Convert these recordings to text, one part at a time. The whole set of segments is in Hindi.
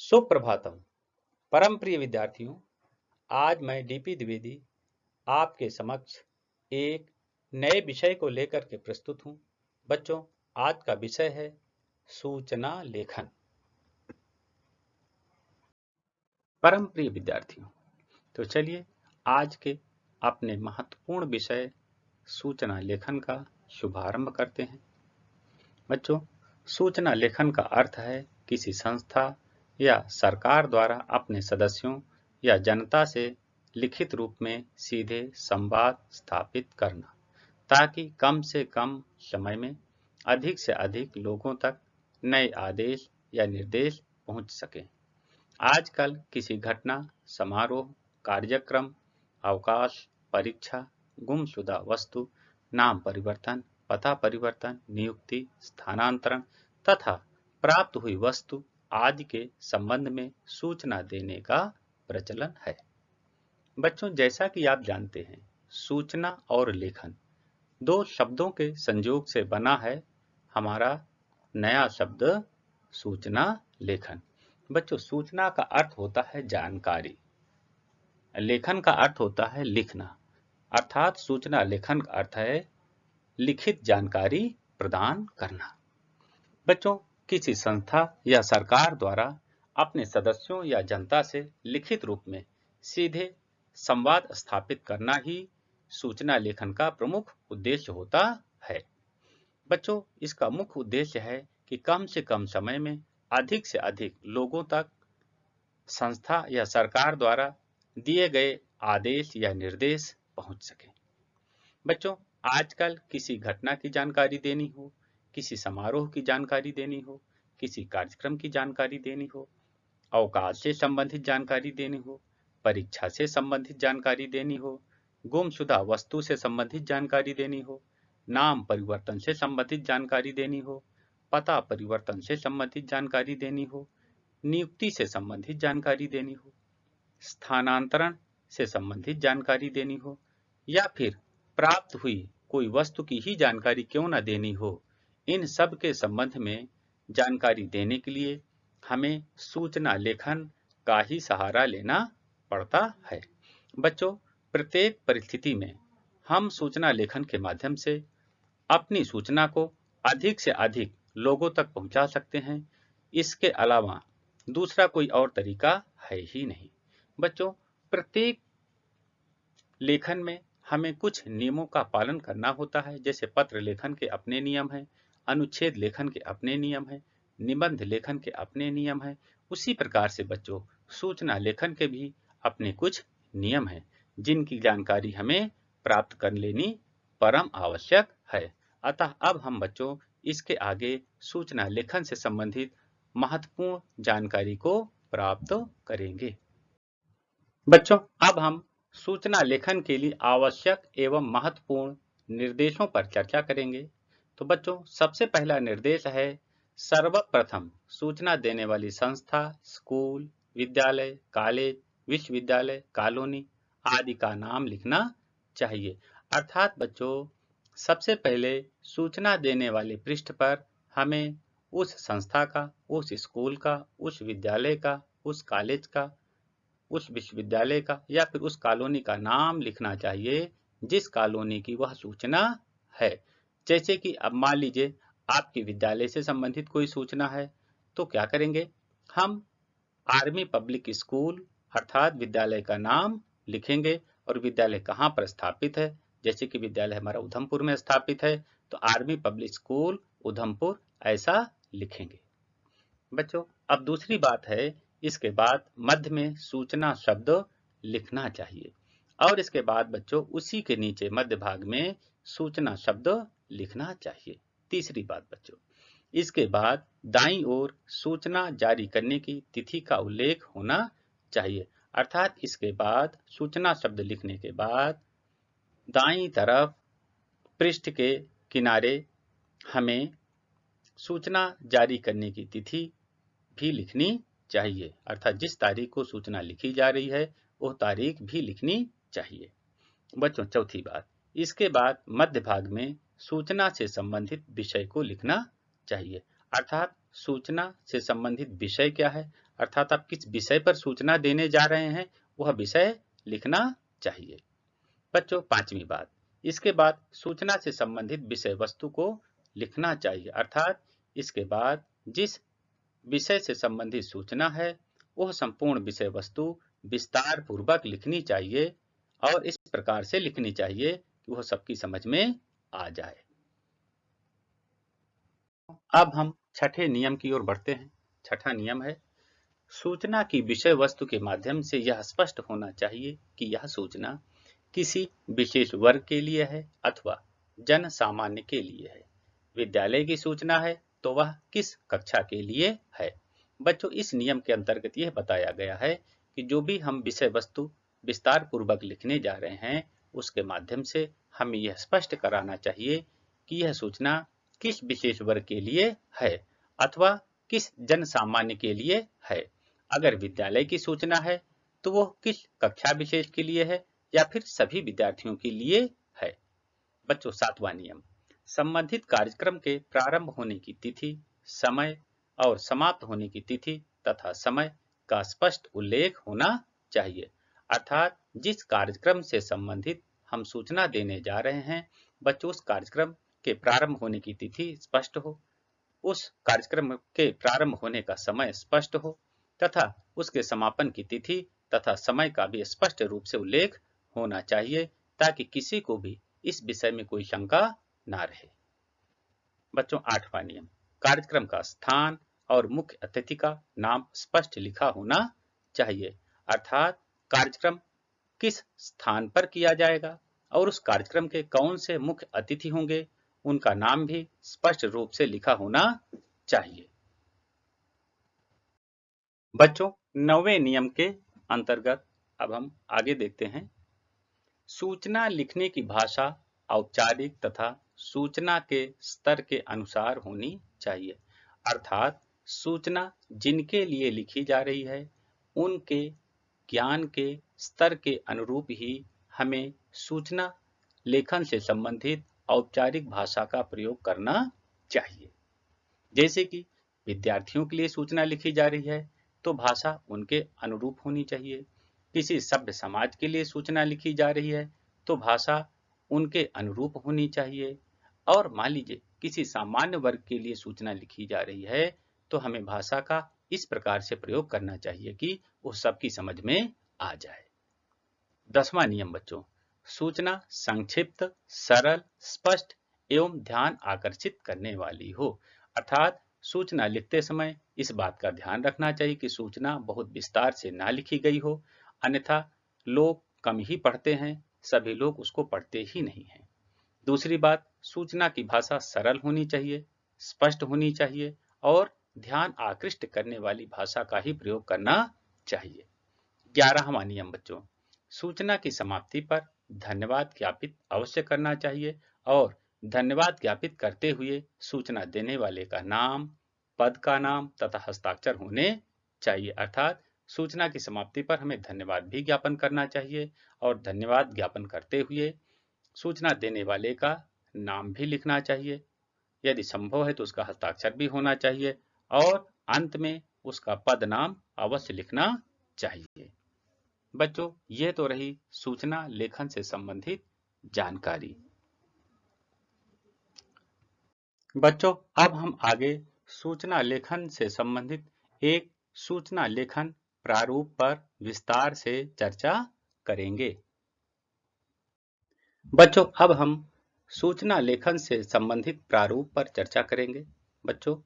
सुप्रभातम। परम प्रिय विद्यार्थियों, आज मैं डीपी द्विवेदी आपके समक्ष एक नए विषय को लेकर के प्रस्तुत हूं। बच्चों, आज का विषय है सूचना लेखन। परम प्रिय विद्यार्थियों, तो चलिए आज के अपने महत्वपूर्ण विषय सूचना लेखन का शुभारंभ करते हैं। बच्चों, सूचना लेखन का अर्थ है किसी संस्था या सरकार द्वारा अपने सदस्यों या जनता से लिखित रूप में सीधे संवाद स्थापित करना, ताकि कम से कम समय में अधिक से अधिक लोगों तक नए आदेश या निर्देश पहुंच सकें। आजकल किसी घटना, समारोह, कार्यक्रम, अवकाश, परीक्षा, गुमशुदा वस्तु, नाम परिवर्तन, पता परिवर्तन, नियुक्ति, स्थानांतरण तथा प्राप्त हुई वस्तु आदि के संबंध में सूचना देने का प्रचलन है। बच्चों, जैसा कि आप जानते हैं, सूचना और लेखन दो शब्दों के संयोग से बना है हमारा नया शब्द सूचना लेखन। बच्चों, सूचना का अर्थ होता है जानकारी, लेखन का अर्थ होता है लिखना, अर्थात सूचना लेखन का अर्थ है लिखित जानकारी प्रदान करना। बच्चों, किसी संस्था या सरकार द्वारा अपने सदस्यों या जनता से लिखित रूप में सीधे संवाद स्थापित करना ही सूचना लेखन का प्रमुख उद्देश्य होता है। बच्चों, इसका मुख्य उद्देश्य है कि कम से कम समय में अधिक से अधिक लोगों तक संस्था या सरकार द्वारा दिए गए आदेश या निर्देश पहुंच सके। बच्चों, आजकल किसी घटना की जानकारी देनी हो, किसी समारोह की जानकारी देनी हो, किसी कार्यक्रम की जानकारी देनी हो, अवकाश से संबंधित जानकारी देनी हो, परीक्षा से संबंधित जानकारी देनी हो, गुमशुदा वस्तु से संबंधित जानकारी देनी हो, नाम परिवर्तन से संबंधित जानकारी देनी हो, पता परिवर्तन से संबंधित जानकारी देनी हो, नियुक्ति से संबंधित जानकारी देनी हो, स्थानांतरण से संबंधित जानकारी देनी हो, या फिर प्राप्त हुई कोई वस्तु की ही जानकारी क्यों न देनी हो, इन सब के संबंध में जानकारी देने के लिए हमें सूचना लेखन का ही सहारा लेना पड़ता है। बच्चों, प्रत्येक परिस्थिति में हम सूचना लेखन के माध्यम से अपनी सूचना को अधिक से अधिक लोगों तक पहुंचा सकते हैं। इसके अलावा दूसरा कोई और तरीका है ही नहीं। बच्चों, प्रत्येक लेखन में हमें कुछ नियमों का पालन करना होता है। जैसे पत्र लेखन के अपने नियम हैं, अनुच्छेद लेखन के अपने नियम हैं, निबंध लेखन के अपने नियम हैं। उसी प्रकार से बच्चों, सूचना लेखन के भी अपने कुछ नियम हैं, जिनकी जानकारी हमें प्राप्त कर लेनी परम आवश्यक है। अतः अब हम बच्चों इसके आगे सूचना लेखन से संबंधित महत्वपूर्ण जानकारी को प्राप्त करेंगे। बच्चों, अब हम सूचना लेखन के लिए आवश्यक एवं महत्वपूर्ण निर्देशों पर चर्चा करेंगे। तो बच्चों, सबसे पहला निर्देश है सर्वप्रथम सूचना देने वाली संस्था, स्कूल, विद्यालय, कॉलेज, विश्वविद्यालय, कॉलोनी आदि का नाम लिखना चाहिए। अर्थात बच्चों, सबसे पहले सूचना देने वाले पृष्ठ पर हमें उस संस्था का, उस स्कूल का, उस विद्यालय का, उस कॉलेज का, उस विश्वविद्यालय का या फिर उस कॉलोनी का नाम लिखना चाहिए जिस कॉलोनी की वह सूचना है। जैसे कि अब मान लीजिए आपके विद्यालय से संबंधित कोई सूचना है, तो क्या करेंगे, हम आर्मी पब्लिक स्कूल अर्थात विद्यालय का नाम लिखेंगे और विद्यालय कहाँ पर स्थापित है। जैसे कि विद्यालय हमारा उधमपुर में स्थापित है, तो आर्मी पब्लिक स्कूल उधमपुर ऐसा लिखेंगे। बच्चों, अब दूसरी बात है, इसके बाद मध्य में सूचना शब्द लिखना चाहिए और इसके बाद बच्चों उसी के नीचे मध्य भाग में सूचना शब्द लिखना चाहिए। तीसरी बात बच्चों, इसके बाद दाईं ओर सूचना जारी करने की तिथि का उल्लेख होना चाहिए। अर्थात इसके बाद सूचना शब्द लिखने के बाद दाईं तरफ पृष्ठ के किनारे हमें सूचना जारी करने की तिथि भी लिखनी चाहिए। अर्थात जिस तारीख को सूचना लिखी जा रही है वह तारीख भी लिखनी चाहिए। बच्चों, चौथी बात, इसके बाद मध्य भाग में सूचना से संबंधित विषय को लिखना चाहिए। अर्थात सूचना से संबंधित विषय क्या है, अर्थात आप किस विषय पर सूचना देने जा रहे हैं वह विषय लिखना चाहिए। बच्चों, पांचवी बात, इसके बाद सूचना से संबंधित विषय वस्तु को लिखना चाहिए। अर्थात इसके बाद जिस विषय से संबंधित सूचना है वह संपूर्ण विषय वस्तु विस्तार पूर्वक लिखनी चाहिए और इस प्रकार से लिखनी चाहिए कि वह सबकी समझ में आ जाए। अब हम छठे नियम की ओर बढ़ते हैं। छठा नियम है, सूचना की विषय वस्तु के माध्यम से यह स्पष्ट होना चाहिए कि यह सूचना किसी विशेष वर्ग के लिए है अथवा जन सामान्य के लिए है। विद्यालय की सूचना है तो वह किस कक्षा के लिए है। बच्चों, इस नियम के अंतर्गत यह बताया गया है कि जो भी हम विषय वस्तु विस्तार पूर्वक लिखने जा रहे हैं उसके माध्यम से हमें यह स्पष्ट कराना चाहिए कि यह सूचना किस विशेष वर्ग के लिए है अथवा किस जन सामान्य के लिए है। अगर विद्यालय की सूचना है तो वह किस कक्षा विशेष के लिए है या फिर सभी विद्यार्थियों के लिए है। बच्चों, सातवां नियम, संबंधित कार्यक्रम के प्रारंभ होने की तिथि, समय और समाप्त होने की तिथि तथा समय का स्पष्ट उल्लेख होना चाहिए। अर्थात जिस कार्यक्रम से संबंधित हम सूचना देने जा रहे हैं बच्चों, उस कार्यक्रम के प्रारंभ होने की तिथि स्पष्ट हो, उस कार्यक्रम के प्रारंभ होने का समय स्पष्ट हो तथा उसके समापन की तिथि तथा समय का भी स्पष्ट रूप से उल्लेख होना चाहिए ताकि किसी को भी इस विषय में कोई शंका ना रहे। बच्चों, आठवां नियम, कार्यक्रम का स्थान और मुख्य अतिथि का नाम स्पष्ट लिखा होना चाहिए। अर्थात कार्यक्रम किस स्थान पर किया जाएगा और उस कार्यक्रम के कौन से मुख्य अतिथि होंगे उनका नाम भी स्पष्ट रूप से लिखा होना चाहिए। बच्चों, नौवें नियम के अंतर्गत अब हम आगे देखते हैं। सूचना लिखने की भाषा औपचारिक तथा सूचना के स्तर के अनुसार होनी चाहिए। अर्थात सूचना जिनके लिए लिखी जा रही है उनके ज्ञान के स्तर के अनुरूप ही हमें सूचना लेखन से संबंधित औपचारिक भाषा का प्रयोग करना चाहिए। जैसे कि विद्यार्थियों के लिए सूचना लिखी जा रही है तो भाषा उनके अनुरूप होनी चाहिए। किसी सभ्य समाज के लिए सूचना लिखी जा रही है तो भाषा उनके अनुरूप होनी चाहिए। और मान लीजिए किसी सामान्य वर्ग के लिए सूचना लिखी जा रही है तो हमें भाषा का इस प्रकार से प्रयोग करना चाहिए कि वो सबकी समझ में आ जाए। 10वां नियम बच्चों, सूचना संक्षिप्त, सरल, स्पष्ट एवं ध्यान आकर्षित करने वाली हो। अर्थात सूचना लिखते समय इस बात का ध्यान रखना चाहिए कि सूचना बहुत विस्तार से ना लिखी गई हो, अन्यथा लोग कम ही पढ़ते हैं, सभी लोग उसको पढ़ते ही नहीं हैं। दूसरी बात, सूचना की भाषा सरल होनी चाहिए, स्पष्ट होनी चाहिए और ध्यान आकृष्ट करने वाली भाषा का ही प्रयोग करना चाहिए। 11वां नियम बच्चों, सूचना की समाप्ति पर धन्यवाद ज्ञापित अवश्य करना चाहिए और धन्यवाद ज्ञापित करते हुए सूचना देने वाले का नाम, पद का नाम तथा हस्ताक्षर होने चाहिए। अर्थात सूचना की समाप्ति पर हमें धन्यवाद भी ज्ञापन करना चाहिए और धन्यवाद ज्ञापन करते हुए सूचना देने वाले का नाम भी लिखना चाहिए। यदि संभव है तो उसका हस्ताक्षर भी होना चाहिए और अंत में उसका पद नाम अवश्य लिखना चाहिए। बच्चों, ये तो रही सूचना लेखन से संबंधित जानकारी। बच्चों, अब हम आगे सूचना लेखन से संबंधित एक सूचना लेखन प्रारूप पर विस्तार से चर्चा करेंगे। बच्चों, अब हम सूचना लेखन से संबंधित प्रारूप पर चर्चा करेंगे। बच्चों,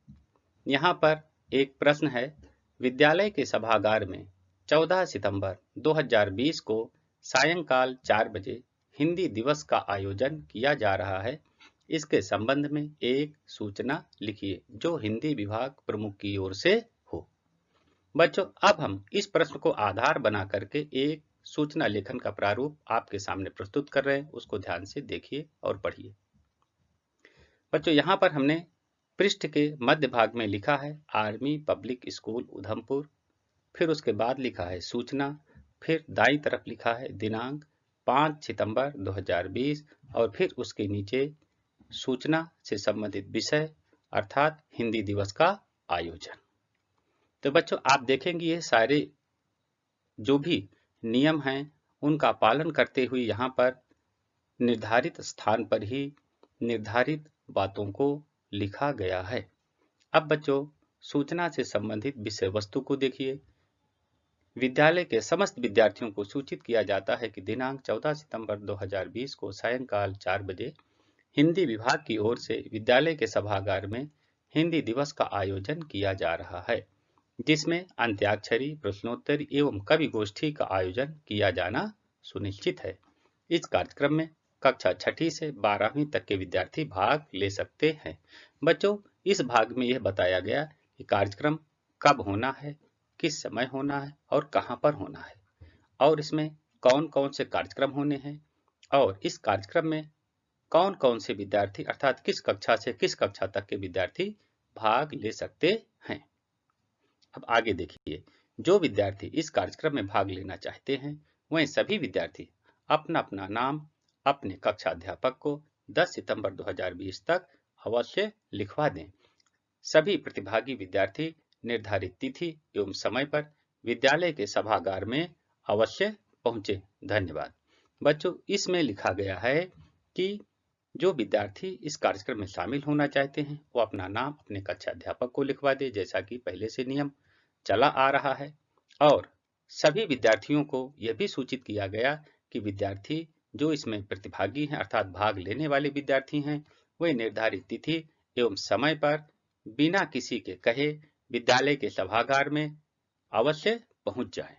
यहाँ पर एक प्रश्न है, विद्यालय के सभागार में 14 सितंबर 2020 को सायंकाल 4 बजे हिंदी दिवस का आयोजन किया जा रहा है। इसके संबंध में एक सूचना लिखिए जो हिंदी विभाग प्रमुख की ओर से हो। बच्चों, अब हम इस प्रश्न को आधार बना करके एक सूचना लेखन का प्रारूप आपके सामने प्रस्तुत कर रहे हैं, उसको ध्यान से देखिए और पढ़िए। बच्चों, यहाँ पर हमने पृष्ठ के मध्य भाग में लिखा है आर्मी पब्लिक स्कूल उधमपुर, फिर उसके बाद लिखा है सूचना, फिर दाईं तरफ लिखा है दिनांक 5 सितंबर 2020 और फिर उसके नीचे सूचना से संबंधित विषय अर्थात हिंदी दिवस का आयोजन। तो बच्चों आप देखेंगे ये सारे जो भी नियम हैं उनका पालन करते हुए यहाँ पर निर्धारित स्थान पर ही निर्धारित बातों को लिखा गया है। अब बच्चों सूचना से संबंधित विषय वस्तु को देखिए। विद्यालय के समस्त विद्यार्थियों को सूचित किया जाता है कि दिनांक 14 सितंबर 2020 को सायंकाल 4 बजे हिंदी विभाग की ओर से विद्यालय के सभागार में हिंदी दिवस का आयोजन किया जा रहा है, जिसमें अंत्याक्षरी, प्रश्नोत्तरी एवं कवि गोष्ठी का आयोजन किया जाना सुनिश्चित है। इस कार्यक्रम में कक्षा 6ठी से 12वीं तक के विद्यार्थी भाग ले सकते हैं। बच्चों इस भाग में यह बताया गया कि कार्यक्रम कब होना है, किस समय होना है और कहां पर होना है, और इसमें कौन कौन से कार्यक्रम होने हैं और इस कार्यक्रम में कौन कौन से विद्यार्थी अर्थात किस कक्षा से किस कक्षा तक के विद्यार्थी भाग ले सकते हैं। अब आगे देखिए, जो विद्यार्थी इस कार्यक्रम में भाग लेना चाहते हैं वह सभी विद्यार्थी अपना अपना नाम अपने कक्षा अध्यापक को 10 सितंबर 2020 तक अवश्य लिखवा दें। सभी प्रतिभागी विद्यार्थी निर्धारित तिथि एवं समय पर विद्यालय के सभागार में अवश्य पहुंचे। धन्यवाद। बच्चों इसमें लिखा गया है कि जो विद्यार्थी इस कार्यक्रम में शामिल होना चाहते हैं वो अपना नाम अपने कक्षा अध्यापक को लिखवा दे, जैसा कि पहले से नियम चला आ रहा है। और सभी विद्यार्थियों को यह भी सूचित किया गया कि विद्यार्थी जो इसमें प्रतिभागी हैं अर्थात भाग लेने वाले विद्यार्थी हैं वे निर्धारित तिथि एवं समय पर बिना किसी के कहे विद्यालय के सभागार में अवश्य पहुंच जाएं।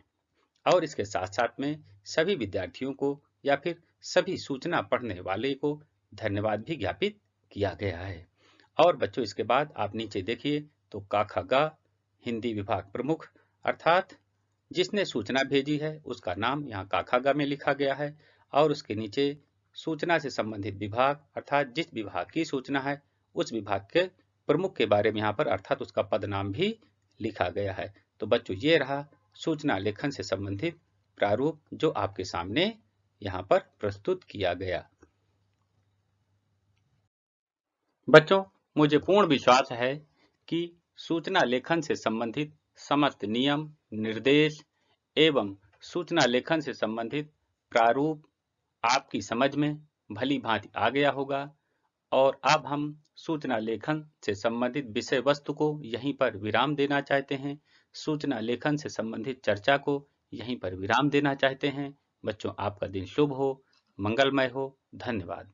और इसके साथ साथ में सभी विद्यार्थियों को या फिर सभी सूचना पढ़ने वाले को धन्यवाद भी ज्ञापित किया गया है। और बच्चों इसके बाद आप नीचे देखिए तो का ख ग हिंदी विभाग प्रमुख अर्थात जिसने सूचना भेजी है उसका नाम यहाँ का ख ग में लिखा गया है और उसके नीचे सूचना से संबंधित विभाग अर्थात जिस विभाग की सूचना है उस विभाग के प्रमुख के बारे में यहाँ पर अर्थात उसका पद नाम भी लिखा गया है। तो बच्चों ये रहा सूचना लेखन से संबंधित प्रारूप जो आपके सामने यहाँ पर प्रस्तुत किया गया। बच्चों मुझे पूर्ण विश्वास है कि सूचना लेखन से संबंधित समस्त नियम, निर्देश एवं सूचना लेखन से संबंधित प्रारूप आपकी समझ में भली भांति आ गया होगा और अब हम सूचना लेखन से संबंधित विषय वस्तु को यहीं पर विराम देना चाहते हैं। सूचना लेखन से संबंधित चर्चा को यहीं पर विराम देना चाहते हैं। बच्चों आपका दिन शुभ हो, मंगलमय हो। धन्यवाद।